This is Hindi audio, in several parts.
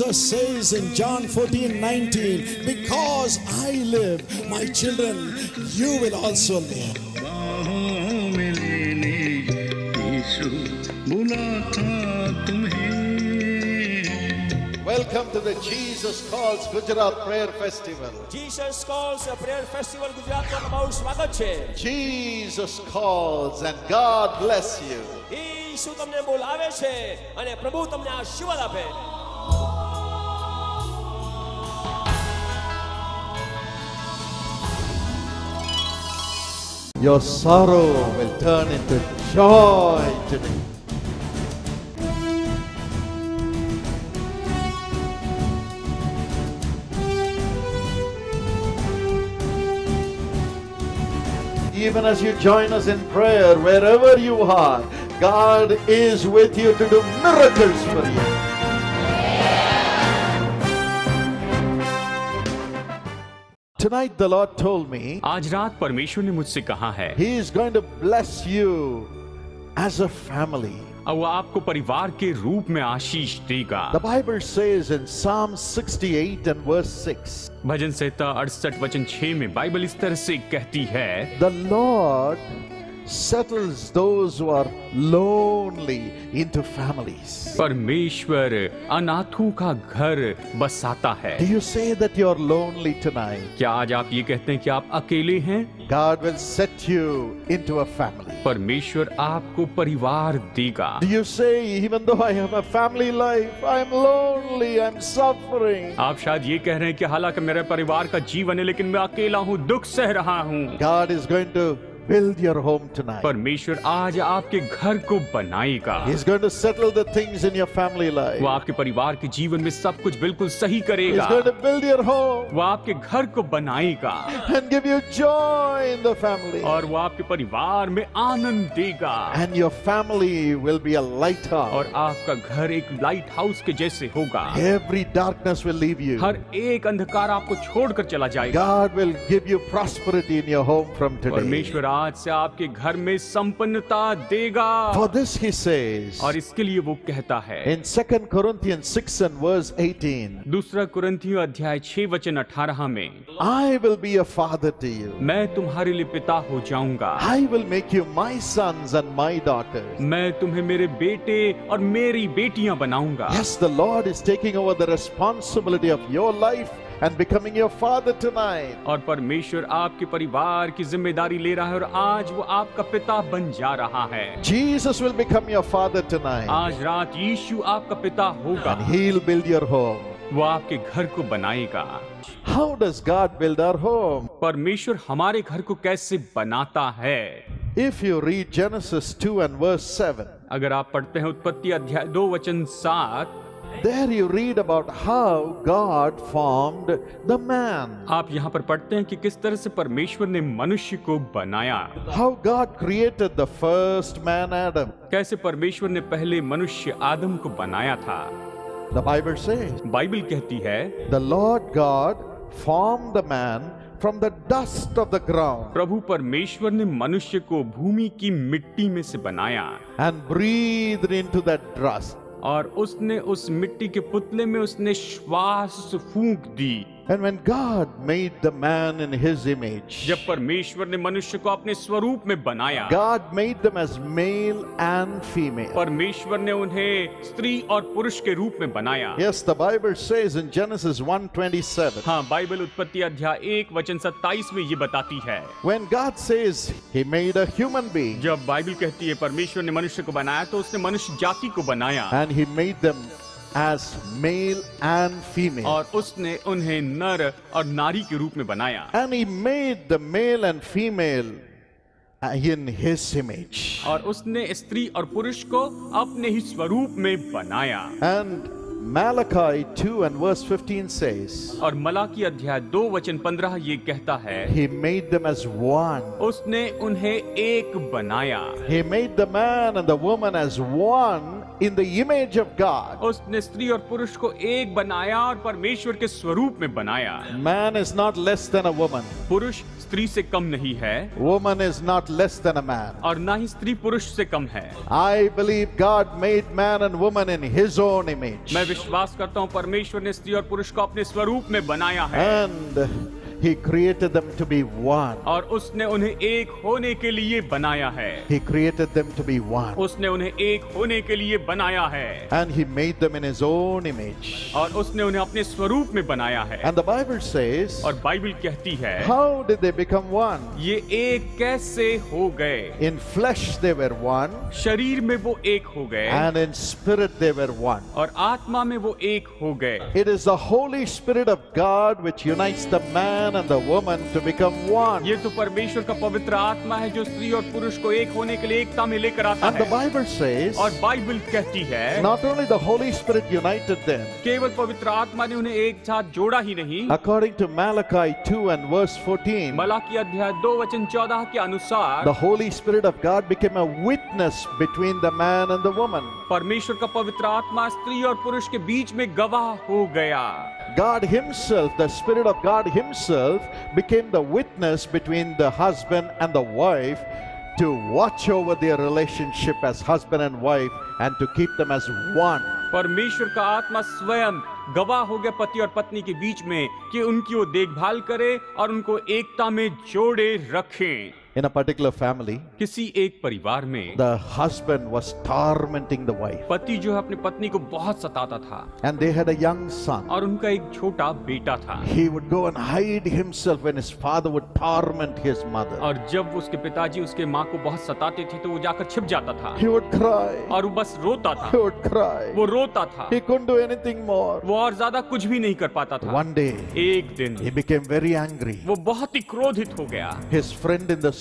Jesus says in John 14:19, because I live, my children, you will also live. Welcome to the Jesus Calls Gujarat Prayer Festival. Jesus Calls Prayer Festival Gujarat માં તમારું સ્વાગત છે. Jesus calls and God bless you. ઈસુ તમને બોલાવે છે અને પ્રભુ તમને આશીર્વાદ આપે. Your sorrow will turn into joy today. Even as you join us in prayer, wherever you are, God is with you to do miracles for you. Tonight the Lord told me, आज रात परमेश्वर ने मुझसे कहा है, He is going to bless you as a family. और वो आपको परिवार के रूप में आशीष देगा. The Bible says in Psalm 68 and verse 6, भजन संहिता 68 वचन 6 में बाइबल इस तरह से कहती है, the Lord settles those who are lonely into families. परमेश्वर अनाथों का घर बसाता है. Do you say that you are lonely tonight? क्या आज आप ये कहते हैं कि आप अकेले हैं? God will set you into a family. परमेश्वर आपको परिवार देगा. Do you say, even though I have a family life, I'm lonely, I'm suffering? आप शायद ये कह रहे हैं कि हालांकि मेरे परिवार का जीवन है लेकिन मैं अकेला हूँ, दुख सह रहा हूँ. God is going to build your home tonight. परमेश्वर आज आपके घर को बनाएगा. He's going to settle the things in your family life. वो आपके परिवार के जीवन में सब कुछ बिल्कुल सही करेगा. He's going to build your home वो आपके घर को बनाएगा and give you joy in the family. और वो आपके परिवार में आनंद देगा. And your family will be a lighthouse. और आपका घर एक लाइट हाउस के जैसे होगा. Every darkness will leave you. हर एक अंधकार आपको छोड़कर चला जाएगा. God will give you prosperity in your home from today. परमेश्वर आज से आपके घर में संपन्नता देगा. For this he says, और इसके लिए वो कहता है in 2 Corinthians 6 and verse 18, दूसरा कुरिन्थियों अध्याय 6 वचन 18 में, I will be a father to you. मैं तुम्हारे लिए पिता हो जाऊंगा. I will make you my sons and my daughters. मैं तुम्हें मेरे बेटे और मेरी बेटियां बनाऊंगा. Yes, the Lord is taking over the responsibility of your life and becoming your father tonight. और परमेश्वर आपके परिवार की जिम्मेदारी ले रहा है और आज वो आपका पिता बन जा रहा है. Jesus will become your father tonight. आज रात यीशु आपका पिता होगा. And he'll build your home. वो आपके घर को बनाएगा. How does God build our home? परमेश्वर हमारे घर को कैसे बनाता है? If you read Genesis 2 and verse 7, अगर आप पढ़ते हैं उत्पत्ति अध्याय 2 वचन 7, there you read about how God formed the man. आप यहाँ पर पढ़ते हैं कि किस तरह से परमेश्वर ने मनुष्य को बनाया. How God created the first man Adam. कैसे परमेश्वर ने पहले मनुष्य आदम को बनाया था. The Bible says, बाइबल कहती है, the Lord God formed the man from the dust of the ground प्रभु परमेश्वर ने मनुष्य को भूमि की मिट्टी में से बनाया and breathed into that dust. और उसने उस मिट्टी के पुतले में उसने श्वास फूंक दी. And when God made the man in his image, जब परमेश्वर ने मनुष्य को अपने स्वरूप में बनाया, God made them as male and female. परमेश्वर ने उन्हें स्त्री और पुरुष के रूप में बनाया. Yes, the Bible says in Genesis 1:27. हाँ, बाइबल उत्पत्ति अध्याय 1 वचन 27 में ये बताती है. When God says he made a human being, जब बाइबल कहती है परमेश्वर ने मनुष्य को बनाया तो उसने मनुष्य जाति को बनाया and he made them as male and female. और उसने उन्हें नर और नारी के रूप में बनाया. And he made the male and female in his image. और उसने स्त्री और पुरुष को अपने ही स्वरूप में बनाया. And Malachi 2 and verse 15 says, और मलाकी अध्याय 2 वचन 15 ये कहता है, he made them as one. उसने उन्हें एक बनाया. He made the man and the woman as one in the image of God. उसने स्त्री और पुरुष को एक बनाया और परमेश्वर के स्वरूप में बनाया। Man is not less than a woman. पुरुष स्त्री से कम नहीं है Woman is not less than a man. और ना ही स्त्री पुरुष से कम है। I believe God made man and woman in His own image. मैं विश्वास करता हूँ परमेश्वर ने स्त्री और पुरुष को अपने स्वरूप में बनाया है And He created them to be one. और उसने उन्हें एक होने के लिए बनाया है। He created them to be one. उसने उन्हें एक होने के लिए बनाया है And He made them in His own image. और उसने उन्हें अपने स्वरूप में बनाया है। And the Bible says, और बाइबल कहती है how did they become one? ये एक कैसे हो गए। In flesh they were one, शरीर में वो एक हो गए and in spirit they were one. और आत्मा में वो एक हो गए। It is the Holy Spirit of God which unites the man and the woman to become one. ये तो परमेश्वर का पवित्र आत्मा है जो स्त्री और पुरुष को एक होने के लिए एकता में लेकर आता And the है। Bible says, और बाइबल कहती है not only the Holy Spirit united them, केवल पवित्र आत्मा ने उन्हें एक साथ जोड़ा ही नहीं, according to Malachi 2 and verse 14, Malachi अध्याय 2 वचन 14 के अनुसार the Holy Spirit of God became a witness between the man and the woman. परमेश्वर का पवित्र आत्मा स्त्री और पुरुष के बीच में गवाह हो गया। God Himself, the Spirit of God Himself, became the witness between the husband and the wife to watch over their relationship as husband and wife and to keep them as one. परमेश्वर का आत्मा स्वयं गवाह हो गया पति और पत्नी के बीच में कि उनकी वो देखभाल करे और उनको एकता में जोड़े रखे। In a particular family, किसी एक परिवार में the husband was tormenting the wife, पति जो है अपनी पत्नी को बहुत सताता था and they had a young son. और उनका एक छोटा बेटा था। He would go and hide himself when his father would torment his mother. और जब उसके पिताजी उसके माँ को बहुत सताते थे तो वो जाकर छिप जाता था He would cry. और वो बस रोता था। He would cry. वो रोता था, He couldn't do anything more. वो और ज्यादा कुछ भी नहीं कर पाता था। One day, एक दिन he became very angry. वो बहुत ही क्रोधित हो गया। His friend in the school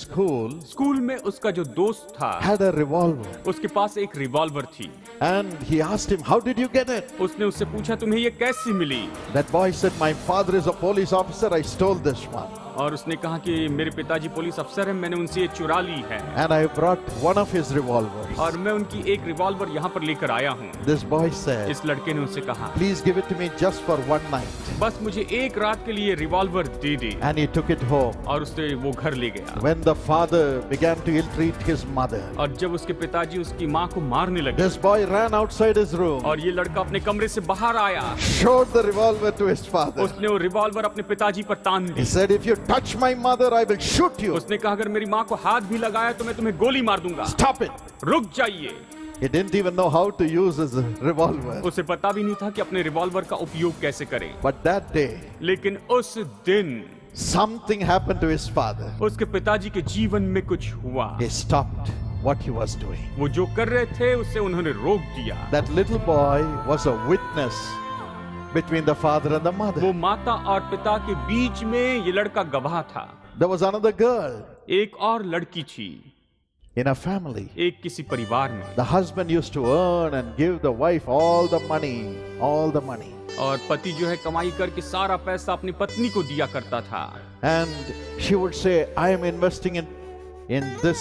school में उसका जो दोस्त था had a revolver, उसके पास एक रिवॉल्वर थी। and he asked him, "How did you get it?" उसने उससे पूछा तुम्हें ये कैसी मिली? That boy said, "My father is a police officer. I stole this one, और उसने कहा कि मेरे पिताजी पुलिस अफसर हैं, मैंने उनसे ये चुरा ली है and I brought one of his revolvers." और मैं उनकी एक रिवॉल्वर यहाँ पर लेकर आया हूँ। This boy said, इस लड़के ने उससे कहा "Please give it to me just for one night." बस मुझे एक रात के लिए revolver they they. And he took it home. और उसने वो घर ले गया। When the father began to ill-treat his mother, और जब उसके पिताजी उसकी माँ को मारने लगे this boy ran outside his room, और ये लड़का अपने कमरे से बाहर आया, showed the revolver to his father. उसने वो रिवॉल्वर अपने पिताजी पर तान दी। He said, "If you touch my mother, I will shoot you. उसने कहा अगर मेरी माँ को हाथ भी लगाया तो मैं तुम्हें गोली मार दूंगा। Stop it." रुक जाइए। He didn't even know how to use his revolver. उसे पता भी नहीं था कि अपने रिवॉल्वर का उपयोग कैसे करे। But that day, लेकिन उस दिन something happened to his father. उसके पिताजी के जीवन में कुछ हुआ। He stopped what he was doing. वो जो कर रहे थे उसे उन्होंने रोक दिया। That little boy was a witness between the father and the mother. वो माता और पिता के बीच में ये लड़का गवाह था। There was another girl एक और लड़की थी in a family. एक किसी परिवार में, The husband used to earn and give the wife all the money. और पति जो है कमाई करके सारा पैसा अपनी पत्नी को दिया करता था। And she would say, "I am investing in this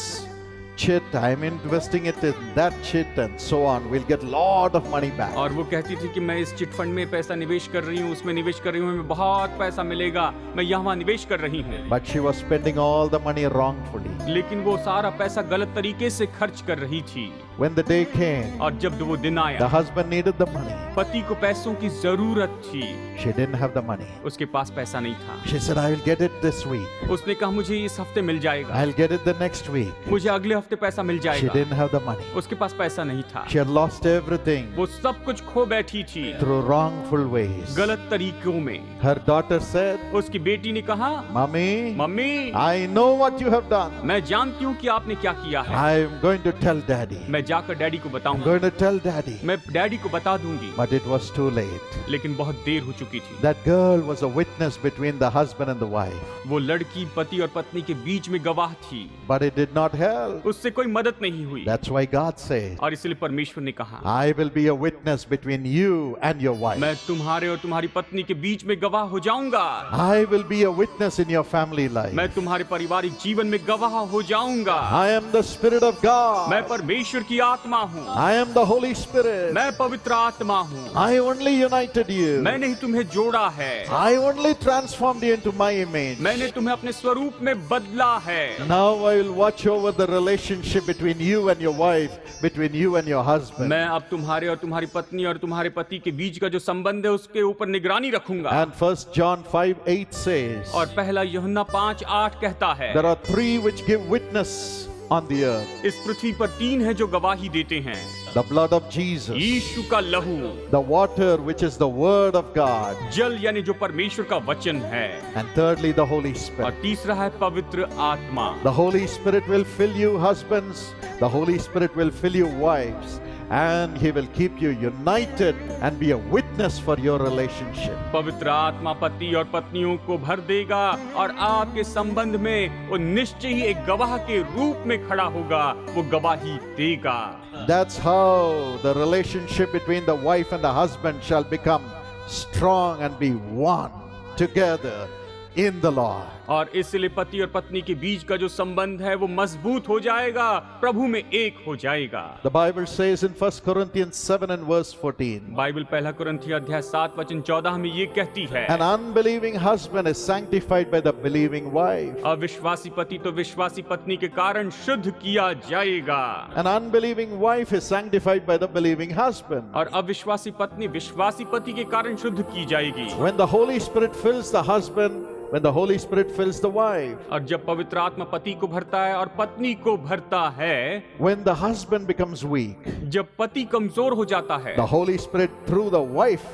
chit, I am investing it in that chit, and so on. We'll get lot of money back." और वो कहती थी कि मैं इस चिट फंड में पैसा निवेश कर रही हूँ, उसमें निवेश कर रही हूँ, हमें बहुत पैसा मिलेगा, मैं यहाँ निवेश कर रही हूँ। But she was spending all the money wrongfully. लेकिन वो सारा पैसा गलत तरीके से खर्च कर रही थी। When the day came, और जब वो दिन the आया, husband needed the money. पति को पैसों की जरूरत थी, She didn't have the money. उसके पास पैसा नहीं था। She said, "I will get it this week. उसने कहा मुझे इस हफ्ते मिल जाएगा, I'll get it the next week." मुझे अगले हफ्ते पैसा मिल She जाएगा। didn't have the money. उसके पास पैसा नहीं था, She had lost everything वो सब कुछ खो बैठी थी through wrongful ways. गलत तरीकों में। Her daughter said, उसकी बेटी ने कहा, "Mommy, mummy I know what you have done. मैं जानती हूँ कि आपने क्या किया है, I am going to tell Daddy. मैं जाकर डैडी को I'm बताऊंगा, going to tell Daddy." मैं डैडी को बता दूंगी। But it was too late. लेकिन बहुत देर हो चुकी थी। That girl was a witness between the husband and the wife. वो लड़की पति और पत्नी के बीच में गवाह थी, But it did not help. उससे कोई मदद नहीं हुई। That's why God says, और इसलिए परमेश्वर ने कहा, "I will be a witness between you and your wife. मैं तुम्हारे और तुम्हारी पत्नी के बीच में गवाह हो जाऊंगा, I will be a witness in your family life. मैं तुम्हारे पारिवारिक जीवन में गवाह हो जाऊंगा। I am the Spirit of God. मैं परमेश्वर की आत्मा हूँ, I am the Holy Spirit. मैं पवित्र आत्मा हूँ, I only united you. मैंने ही तुम्हें जोड़ा है, I only transformed you into my image. मैंने तुम्हें अपने स्वरूप में बदला है। Now I will watch over the relationship between you and your wife, between you and your husband. मैं अब तुम्हारे और तुम्हारी पत्नी और तुम्हारे पति के बीच का जो संबंध है उसके ऊपर निगरानी रखूंगा। And 1 John 5:8 says, और पहला यूहन्ना 5:8 कहता है, there are three which give witness on the earth. इस पृथ्वी पर 3 हैं जो गवाही देते हैं, The blood of Jesus, यीशु का लहू, the water which is the word of God, जल यानी जो परमेश्वर का वचन है, and thirdly the Holy और Spirit. तीसरा है पवित्र आत्मा। The Holy Spirit will fill you husbands, the Holy Spirit will fill you wives, and he will keep you united and be a witness for your relationship. पवित्र आत्मा पति और पत्नियों को भर देगा और आपके संबंध में वो निश्चय ही एक गवाह के रूप में खड़ा होगा, वो गवाही देगा। That's how the relationship between the wife and the husband shall become strong and be one together in the Lord. और इसलिए पति और पत्नी के बीच का जो संबंध है वो मजबूत हो जाएगा, प्रभु में एक हो जाएगा। The Bible says in 1 Corinthians 7 and verse 14, Bible पहला कुरिन्थियों अध्याय 7 वचन 14 में ये कहती है, an unbelieving husband is sanctified by the believing wife. अविश्वासी पति तो विश्वासी पत्नी के कारण शुद्ध किया जाएगा, An unbelieving wife is sanctified by the believing husband. और अविश्वासी पत्नी विश्वासी पति के कारण शुद्ध की जाएगी। When the Holy Spirit fills the husband, when the Holy Spirit fills the wife, और जब पवित्र आत्मा पति को भरता है और पत्नी को भरता है, when the husband becomes weak, जब पति कमजोर हो जाता है, the Holy Spirit through the wife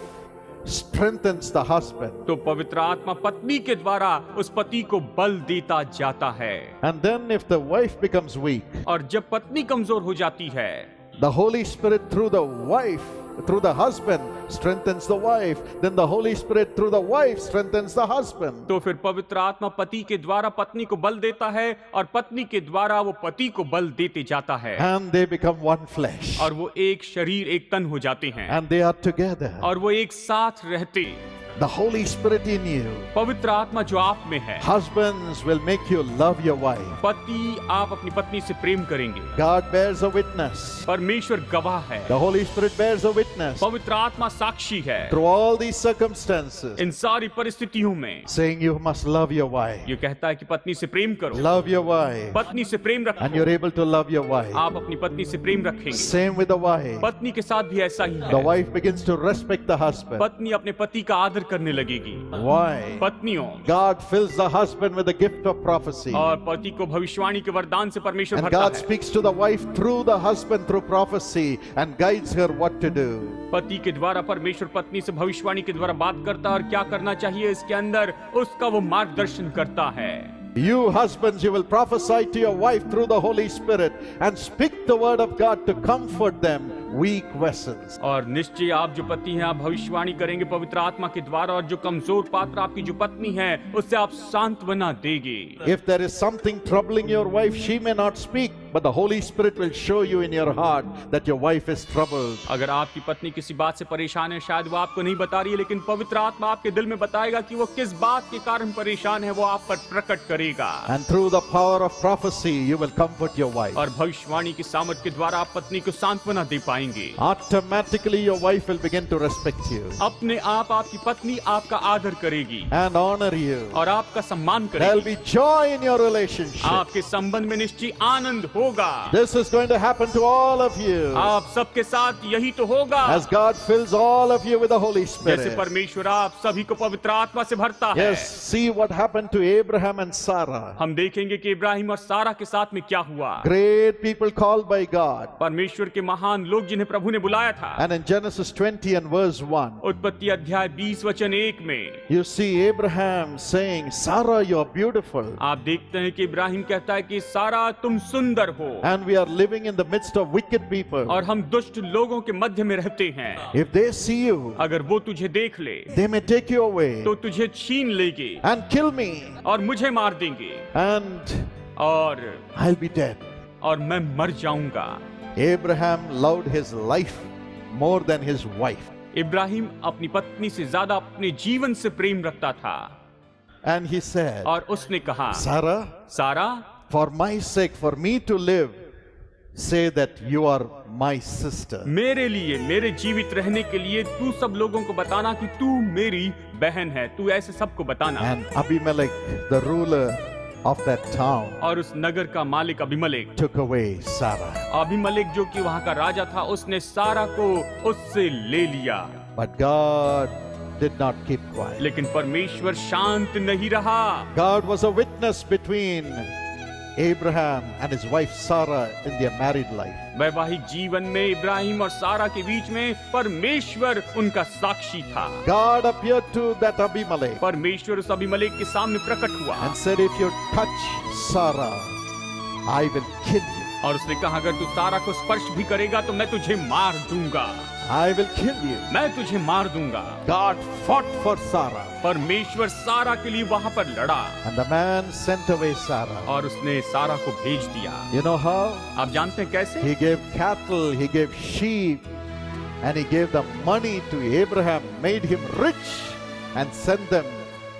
strengthens the husband. तो पवित्र आत्मा पत्नी के द्वारा उस पति को बल देता जाता है। And then if the wife becomes weak, और जब पत्नी कमजोर हो जाती है, the Holy Spirit through the wife, through the husband strengthens the wife. Then the Holy Spirit through the wife strengthens the husband. तो फिर पवित्र आत्मा पति के द्वारा पत्नी को बल देता है और पत्नी के द्वारा वो पति को बल देते जाता है, And they become one flesh. और वो एक शरीर एक तन हो जाते हैं, And they are together. और वो एक साथ रहते। The Holy Spirit in you. पवित्र आत्मा जो आप में है, Husbands will make you love your wife. पति आप अपनी पत्नी से प्रेम करेंगे, God bears a witness. परमेश्वर गवाह है, The Holy Spirit bears a witness पवित्र आत्मा साक्षी है through all these circumstances, इन सारी परिस्थितियों में। saying you must love your wife. ये कहता है कि पत्नी से प्रेम करो, Love your wife. पत्नी से प्रेम And रखो, you're able to love your wife. आप अपनी पत्नी से प्रेम रखेंगे। Same with the wife. पत्नी के साथ भी ऐसा ही The है, wife begins to respect the husband. पत्नी अपने पति का आदर करने लगेगी। Why? पत्नियों, God fills the husband with the gift of prophecy. और पति को भविष्यवाणी के वरदान से परमेश्वर And भरता God है। speaks to the wife through the husband through prophecy and guides her what to do. पति के द्वारा परमेश्वर पत्नी से भविष्यवाणी के द्वारा बात करता है और क्या करना चाहिए इसके अंदर उसका वो मार्गदर्शन करता है। You husbands, you will prophesy to your wife through the Holy Spirit and speak the word of God to comfort them, weak vessels. और निश्चय आप जो पति हैं आप भविष्यवाणी करेंगे पवित्र आत्मा के द्वारा, और जो कमजोर पात्र आपकी जो पत्नी है उससे आप सांत्वना देंगे। If there is something troubling your wife, she may not speak, but the Holy Spirit will show you in your heart that your wife is troubled. अगर आपकी पत्नी किसी बात से परेशान है, शायद वो आपको नहीं बता रही है, लेकिन पवित्र आत्मा आपके दिल में बताएगा कि वो किस बात के कारण परेशान है, वो आप पर प्रकट करेगा। And through the power of prophecy, you will comfort your wife. और भविष्यवाणी की सामर्थ के द्वारा आप पत्नी को सांत्वना दे पाएंगे। Automatically, your wife will begin to respect you अपने आप आपकी पत्नी आपका आदर करेगी and honor you. और आपका सम्मान There'll करेगी। be joy in your relationship. आपके संबंध में निश्चय आनंद होगा। This is going to happen to all of you आप सबके साथ यही तो होगा, as God fills all of you with the Holy जैसे Spirit. परमेश्वर आप सभी को पवित्र आत्मा से भरता है। Yes, see what happened to Abraham and Sarah. हम देखेंगे कि इब्राहिम और सारा के साथ में क्या हुआ। Great people called by God. परमेश्वर के महान लोग जिन्हें प्रभु ने बुलाया था। And in Genesis 20 and verse 1, उत्पत्ति अध्याय 20 वचन 1 में you see Abraham saying, Sarah, you're beautiful. आप देखते हैं कि इब्राहिम कहता है कि सारा तुम सुंदर हो, And we are living in the midst of wicked people. और हम दुष्ट लोगों के मध्य में रहते हैं। If they see you, अगर वो तुझे देख ले they may take you away तो तुझे छीन लेंगे and kill me, और मुझे मार देंगे, and और I'll be dead. मैं मर जाऊंगा। Abraham loved his life more than his wife. Ibrahim अपनी पत्नी से ज्यादा अपने जीवन से प्रेम रखता था, And he said, और उसने कहा, Sarah, सारा, for my sake, for me to live, say that you are my sister. मेरे लिए, मेरे जीवित रहने के लिए तू सब लोगों को बताना कि तू मेरी बहन है। तू ऐसे सबको बताना। And Abimelech, the ruler of that town, और उस नगर का मालिक Abimelech took away Sarah. Abimelech जो कि वहाँ का राजा था, उसने सारा को उससे ले लिया। But God did not keep quiet. लेकिन परमेश्वर शांत नहीं रहा। God was a witness between Abraham and his wife Sarah in their married life. वैवाहिक जीवन में इब्राहिम और सारा के बीच में परमेश्वर उनका साक्षी था। God appeared to that Abimelech परमेश्वर उस अबीमेलेक के सामने प्रकट हुआ and said, if you touch Sarah, I will kill you. और उसने कहा, अगर तू सारा को स्पर्श भी करेगा तो मैं तुझे मार दूंगा। I will kill you. मैं तुझे मार दूंगा। God fought for Sarah. परमेश्वर सारा के लिए वहां पर लड़ा And the man sent away Sarah. और उसने सारा को भेज दिया। You know how? आप जानते हैं कैसे? He gave cattle, he gave sheep, and he gave the money to Abraham, made him rich, and sent them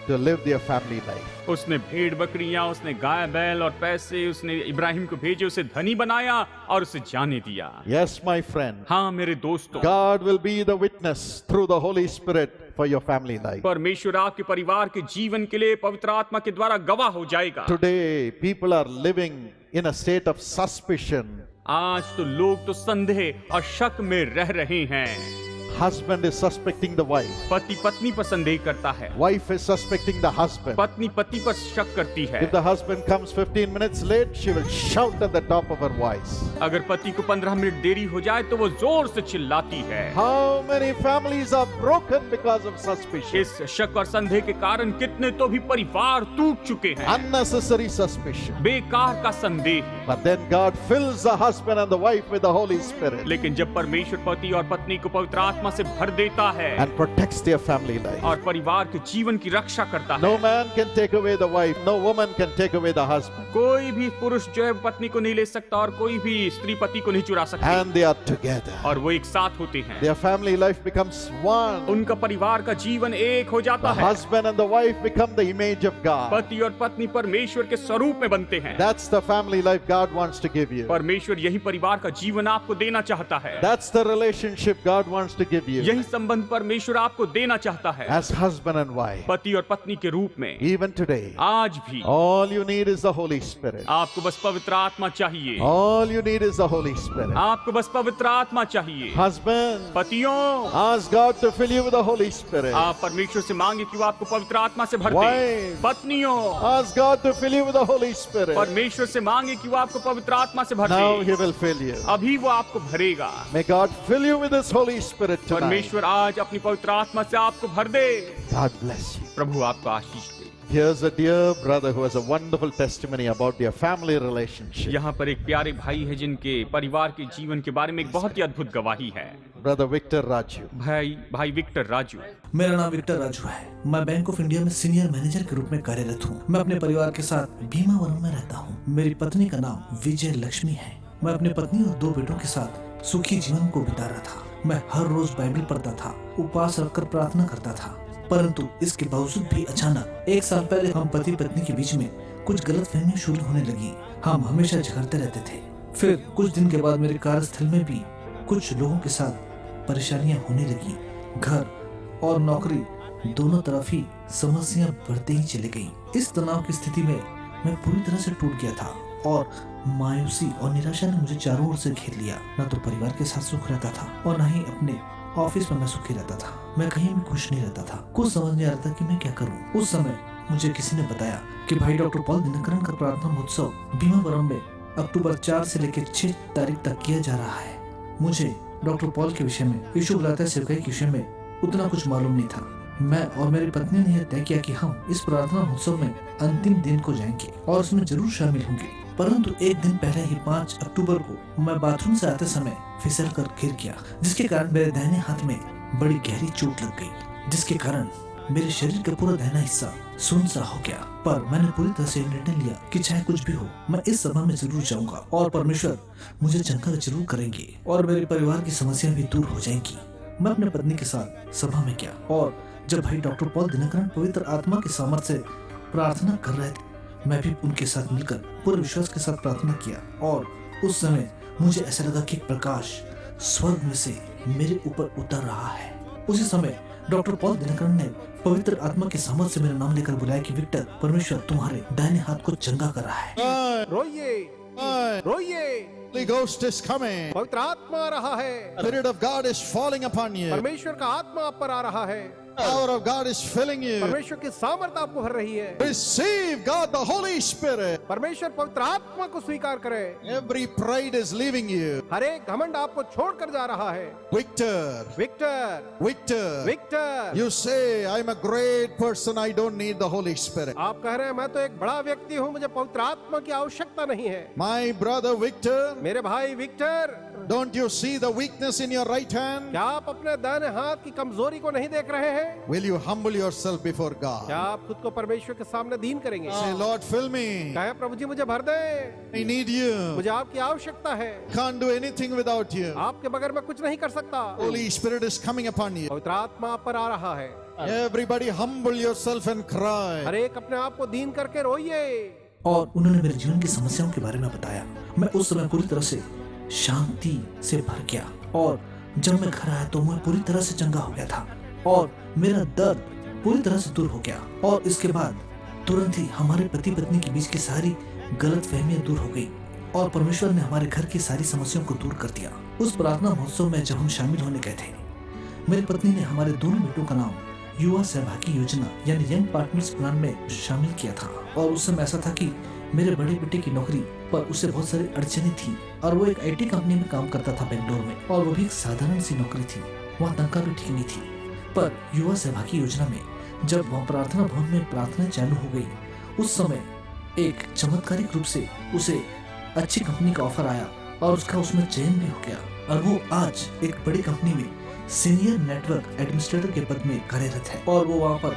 to live their family life. उसने भेड़ बकरियां, उसने गाय बैल और पैसे उसने इब्राहिम को भेजे, उसे धनी बनाया और उसे जाने दिया। Yes, my friend. हाँ मेरे दोस्तों, God will be the witness through the Holy Spirit for your family life. परमेश्वर आपके परिवार के जीवन के लिए पवित्र आत्मा के द्वारा गवाह हो जाएगा। Today, people are living in a state of suspicion. आज तो लोग तो संदेह और शक में रह रहे हैं। Husband is suspecting the wife. पति पत्नी पर संदेह करता है, Wife is suspecting the husband. पत्नी पति पर शक करती है। If the husband comes 15 minutes late, she will shout at the top of her voice. अगर पति को 15 मिनट देरी हो जाए तो वो जोर से चिल्लाती है। How many families are broken because of suspicion? इस शक और संदेह के कारण कितने तो भी परिवार टूट चुके हैं। Unnecessary suspicion. बेकार का संदेह। But then God fills the husband and the wife with the Holy Spirit लेकिन जब परमेश्वर पति और पत्नी को पवित्र आत्मा से भर देता है and protects their family life. और परिवार के जीवन की रक्षा करता है। No man can take away the wife, no woman can take away the husband. कोई भी पुरुष जो है पत्नी को नहीं ले सकता और कोई भी स्त्री पति को नहीं चुरा सकती। And they are together. और वो एक साथ होते हैं। Their family life becomes one. उनका परिवार का जीवन एक हो जाता The है। husband and the wife become the image of God. पति और पत्नी परमेश्वर के स्वरूप में बनते हैं। That's the family life God wants to give you. परमेश्वर यही परिवार का जीवन आपको देना चाहता है। That's the relationship God wants to give you. यही संबंध परमेश्वर आपको देना चाहता है As husband and wife. पति और पत्नी के रूप में। Even today, आज भी all you need is the Holy Spirit. आपको बस पवित्र आत्मा चाहिए। All you need is the Holy Spirit. आपको बस पवित्र आत्मा चाहिए। Husband, पतियों, ask God to fill you with the Holy Spirit. आप परमेश्वर से मांगे कि वो आपको पवित्र आत्मा से भर दे। Wife, पत्नियों, ask God to fill you with the Holy Spirit. परमेश्वर से मांगे कि वो आपको पवित्र आत्मा से भर Now they. He will fill you. अभी वो आपको भरेगा। May God fill you with His Holy Spirit tonight. परमेश्वर आज अपनी पवित्र आत्मा से आपको भर दे। God bless you. प्रभु आपको आशीष दे। Here's a dear brother who has a wonderful testimony about their family relationship. यहाँ पर एक प्यारे भाई है जिनके परिवार के जीवन के बारे में एक बहुत ही अद्भुत गवाही है। Brother Victor Raju. भाई विक्टर राजू। मेरा नाम विक्टर राजू है। मैं बैंक ऑफ इंडिया में सीनियर मैनेजर के रूप में कार्यरत हूँ। मैं अपने परिवार के साथ भीमावरम में रहता हूँ। मेरी पत्नी का नाम विजय लक्ष्मी है। मैं अपनी पत्नी और 2 बेटों के साथ सुखी जीवन को बिता रहा था। मैं हर रोज बाइबल पढ़ता था, उपवास रखकर प्रार्थना करता था, परंतु इसके बावजूद भी अचानक 1 साल पहले हम पति पत्नी के बीच में कुछ गलतफहमियां शुरू होने लगी। हम हमेशा झगड़ते रहते थे। फिर कुछ दिन के बाद मेरे कार्यस्थल में भी कुछ लोगों के साथ परेशानियां होने लगी। घर और नौकरी दोनों तरफ ही समस्याएं बढ़ते ही चली गई। इस तनाव की स्थिति में मैं पूरी तरह से टूट गया था और मायूसी और निराशा ने मुझे चारों ओर से घेर लिया। न तो परिवार के साथ सुख रहता था और न ही अपने ऑफिस में मैं सुखी रहता था। मैं कहीं भी खुश नहीं रहता था। कुछ समझ नहीं आ रहा था कि मैं क्या करूं। उस समय मुझे किसी ने बताया कि भाई डॉक्टर पॉल दिनकरन का प्रार्थना महोत्सव भीमावरम में अक्टूबर 4 से लेकर 6 तारीख तक किया जा रहा है। मुझे डॉक्टर पॉल के विषय में, यीशु बुलाता सेवकाई के विषय में उतना कुछ मालूम नहीं था। मैं और मेरी पत्नी ने यह तय किया कि हम इस प्रार्थना महोत्सव में अंतिम दिन को जाएंगे और उसमें जरूर शामिल होंगे। परंतु एक दिन पहले ही 5 अक्टूबर को मैं बाथरूम से आते समय फिसल कर गिर गया, जिसके कारण मेरे दाहिने हाथ में बड़ी गहरी चोट लग गई, जिसके कारण मेरे शरीर का पूरा दाहिना हिस्सा सुन्न सा हो गया। पर मैंने पूरी तरह से निर्णय लिया कि चाहे कुछ भी हो, मैं इस सभा में जरूर जाऊंगा और परमेश्वर मुझे चंगा जरूर करेंगे और मेरे परिवार की समस्या भी दूर हो जाएंगी। मैं अपने पत्नी के साथ सभा में गया और जब भाई डॉक्टर पॉल दिनकरन पवित्र आत्मा के सामर्थ्य से प्रार्थना कर रहे थे, मैं भी उनके साथ मिलकर पूरे विश्वास के साथ प्रार्थना किया और उस समय मुझे ऐसा लगा कि एक प्रकाश स्वर्ग में से मेरे ऊपर उतर रहा है। उसी समय डॉक्टर पॉल दिनकरन ने पवित्र आत्मा की सामर्थ से मेरा नाम लेकर बुलाया कि विक्टर, परमेश्वर तुम्हारे दाहिने हाथ को चंगा कर रहा है। रोइए, रोइए, Holy Ghost is coming. पवित्र आत्मा आ रहा है। Spirit of God is falling upon you. परमेश्वर का आत्मा आप पर आ रहा है। Power of God is filling you. परमेश्वर की सामर्थ आपको भर रही है। Receive God the Holy Spirit. परमेश्वर पवित्र आत्मा को स्वीकार करे। Every pride is leaving you. हर एक घमंड आपको छोड़कर जा रहा है। Victor, Victor, Victor, Victor, you say, I'm a great person, I don't need the Holy Spirit. आप कह रहे हैं मैं तो एक बड़ा व्यक्ति हूँ, मुझे पवित्र आत्मा की आवश्यकता नहीं है। My brother Victor, मेरे भाई Victor, don't you see the weakness in your right hand? क्या आप अपने दाहिने हाथ की कमजोरी को नहीं देख रहे हैं? Will you humble yourself before क्या God? आप खुद को परमेश्वर के सामने दीन करेंगे? Say, Lord, fill me. कहे प्रभु जी मुझे भर दे, I need you. मुझे आपकी आवश्यकता है। Can't do anything without you. आपके बगैर मैं कुछ नहीं कर सकता। Holy Spirit is coming upon you. पवित्र आत्मा आप पर आ रहा है। Everybody humble yourself and cry. हर एक अपने आप को दीन करके रोइए। और उन्होंने मेरे जीवन की समस्याओं के बारे में बताया। मैं उस समय पूरी तरह से शांति से भर गया और जब मैं घर आया तो मैं पूरी तरह से चंगा हो गया था और मेरा दर्द पूरी तरह से दूर हो गया। और इसके बाद तुरंत ही हमारे पति पत्नी के बीच की सारी गलतफहमियां दूर हो गई और परमेश्वर ने हमारे घर की सारी समस्याओं को दूर कर दिया। उस प्रार्थना महोत्सव में जब हम शामिल होने गए थे, मेरी पत्नी ने हमारे दोनों बेटों का नाम युवा सहभागी योजना यानी यंग पार्टनर्स प्लान में शामिल किया था। और उस समय ऐसा था कि मेरे बड़े बेटे की नौकरी पर उसे बहुत सारी अड़चने थी और वो एक IT कंपनी में काम करता था बेंगलोर में, और वो भी एक साधारण सी नौकरी थी, वहाँ तनख्वाह भी ठीक नहीं थी। पर युवा सहभागी योजना में जब वहाँ प्रार्थना भवन में प्रार्थना चालू हो गई, उस समय एक चमत्कारिक रूप से उसे अच्छी कंपनी का ऑफर आया और उसका उसमें चयन भी हो गया और वो आज एक बड़ी कंपनी में सीनियर नेटवर्क एडमिनिस्ट्रेटर के पद में कार्यरत है और वो वहाँ पर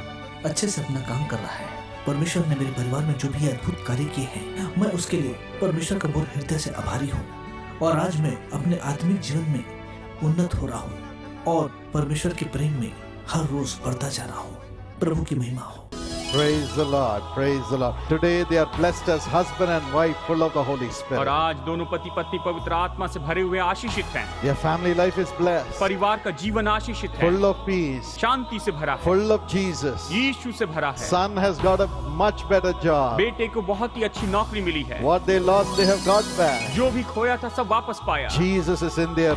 अच्छे से अपना काम कर रहा है। परमेश्वर ने मेरे परिवार में जो भी अद्भुत कार्य किए हैं, मैं उसके लिए परमेश्वर का बहुत हृदय से आभारी हूँ और आज मैं अपने आत्मिक जीवन में उन्नत हो रहा हूँ और परमेश्वर के प्रेम में हर रोज बढ़ता जा रहा हूँ। प्रभु की महिमा हो। Praise the Lord. Praise the Lord. Today they are blessed as husband and wife, full of the Holy Spirit. और आज दोनों पति पत्नी पवित्र आत्मा से भरे हुए आशीषित हैं। Their family life is blessed, परिवार का जीवन आशीषित है, full of peace, शांति से भरा है, full of Jesus. यीशु से भरा है। Son has got a much better job. बेटे को बहुत ही अच्छी नौकरी मिली है। What they lost, they have got back. जो भी खोया था सब वापस पाया। Jesus is in their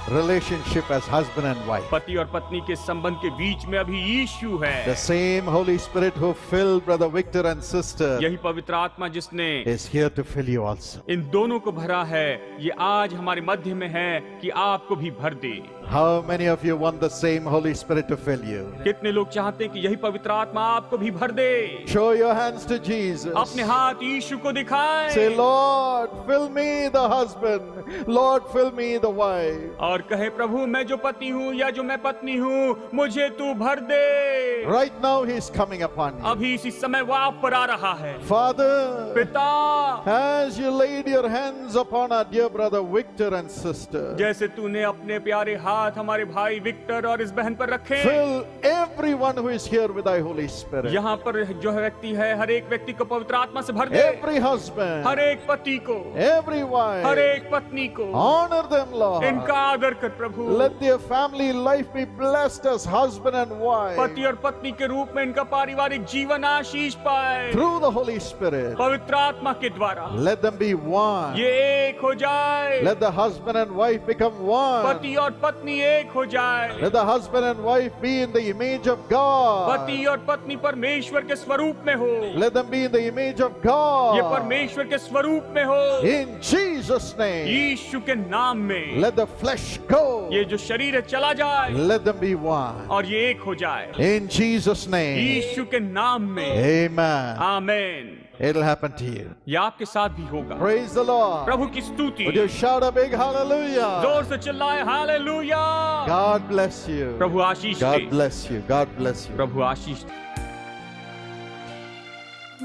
relationship as husband and wife. पति और पत्नी के संबंध के बीच में अभी यीशु है। The same Holy Spirit who filled Brother Victor and sister यही पवित्र आत्मा जिसने is here to fill you also. इन दोनों को भरा है, ये आज हमारे मध्य में है कि आपको भी भर दे। How many of you want the same Holy Spirit to fill you? कितने लोग चाहते हैं कि यही पवित्र आत्मा आपको भी भर दे? Show your hands to Jesus. अपने हाथ यीशु को दिखाएं। Say, Lord, fill me the husband. Lord, fill me the wife. और कहे, प्रभु मैं जो पति हूँ या जो मैं पत्नी हूँ, मुझे तू भर दे। Right now he is coming upon you. अभी इसी समय वो आप पर आ रहा है। Father, पिता, as you laid your hands upon our dear brother Victor and sister, जैसे तूने अपने प्यारे हाथ हमारे भाई विक्टर और इस बहन पर रखे, fill everyone who is here with thy Holy Spirit. यहाँ पर जो व्यक्ति है, हर एक व्यक्ति को पवित्र आत्मा से भर दे। Every husband, हर एक पति को, every wife, हर एक पत्नी को honor them, Lord. इनका आदर कर प्रभु। Let their family life be blessed as husband and wife पति और पत्नी के रूप में इनका पारिवारिक जीवन आशीष पाए through the Holy Spirit. पवित्र आत्मा के द्वारा। Let them be one. ये एक हो जाए। Let the husband and wife become one. पति और पत्नी एक हो जाए। Let the husband and wife be in the image of God. पति और पत्नी परमेश्वर के स्वरूप में हो। Let them be in the image of God. ये परमेश्वर के स्वरूप में हो। In Jesus' name. यीशु के नाम में। Let the flesh go. ये जो शरीर है चला जाए। Let them be one. और ये एक हो जाए। In Jesus' name. यीशु के नाम में। Amen. Amen. It'll happen to you. ये आपके साथ भी होगा। Praise the Lord. प्रभु की स्तुति। Would you shout a big hallelujah? जोर से चिल्लाए hallelujah. God bless you. Prabhu Ashish they. God bless you. God bless you. Prabhu Ashish they.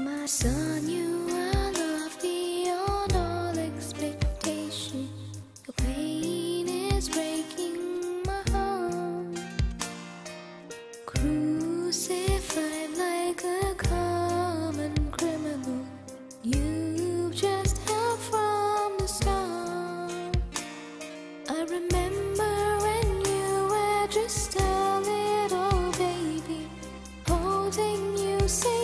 My son, you are loved beyond all expectation. Your pain is breaking my heart. Crucified like a common criminal, you've just held from the start. say